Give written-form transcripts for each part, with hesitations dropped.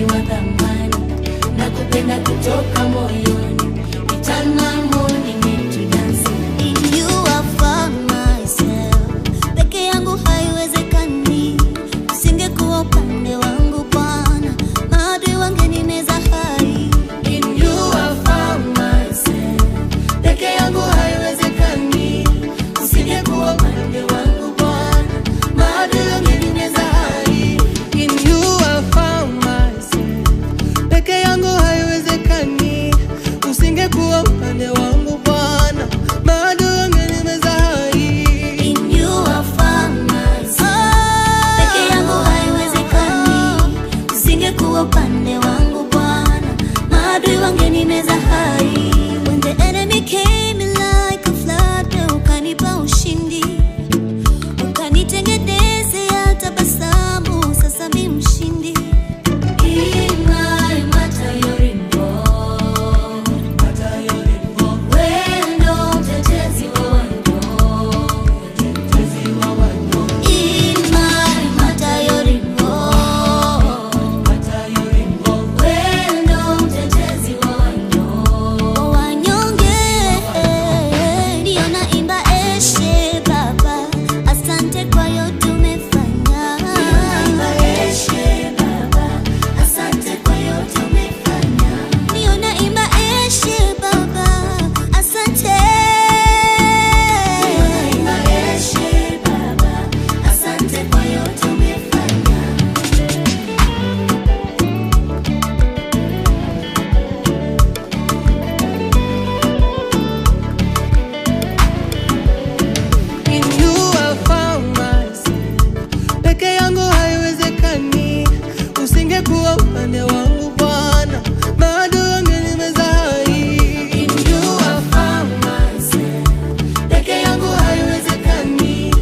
wa thamani, nakupenda kutoka moyoni. You turn my morning into dancing. In you I found myself. Peke yangu haiwezekani, usingekuwa upande wangu Bwana, maadui wangenimeza hai. In you I found myself. Peke yangu haiwezekani, usingekuwa upande wangu Bwana, maadui wangenimeza hai. In you I found myself. Peke yangu haiwezekani, usingekuwa upande wangu Bwana, maadui wangenimeza hai. In you I found myself. Peke yangu haiwezekani, usingekuwa upande wangu Bwana, maadui wangenimeza hai. When the enemy came in like a flood, wewe ukanipa ushindi, ukanitengenezea tabasamu, sasa mimi mshindi. Imai matayori involved. Wewe ndo mtetezi wa wanyonge. Imai matayori involved. Wewe ndo mtetezi wa wanyonge. Wanyonge ndio naimba eshe Baba, asante kwa yote umefanya. Naimba eshe Baba, asante kwa yote umefanya. Ndio naimba eshe Baba, asante. Naimba eshe Baba, asante kwa yote umefanya. In you I found myself. Peke yangu haiwezekani, usingekuwa upande wangu Bwana, maadui wangenimeza hai. In you I found myself. Peke yangu haiwezekani,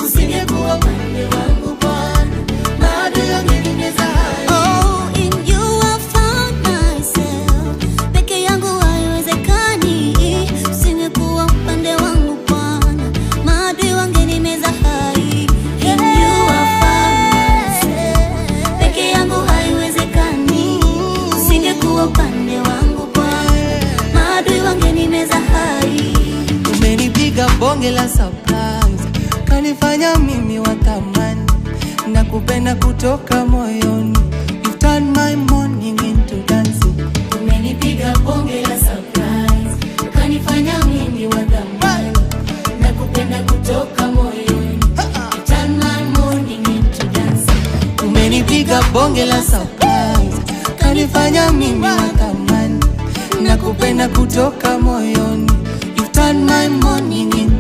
usingekuwa upande wangu Bwana, maadui wangenimeza hai. Oh, in you I found myself. Peke yangu haiwezekani, usingekuwa upande wangu Bwana, maadui wangenimeza hai. In you I found myself. Peke yangu haiwezekani, usingekuwa upande wangu Bwana, maadui wangenimeza hai. Umenipiga bonge la surprise, kanifanya mimi wa thamani, nakupenda kutoka moyoni. You turn my morning into dancing. Umenipiga bonge la surprise, ukanifanya mimi wa thamani, nakupenda kutoka moyoni. You turn my morning into dancing. Umenipiga bonge la surprise, kanifanya mimi wa thamani, nakupenda kutoka moyoni. You turn my morning into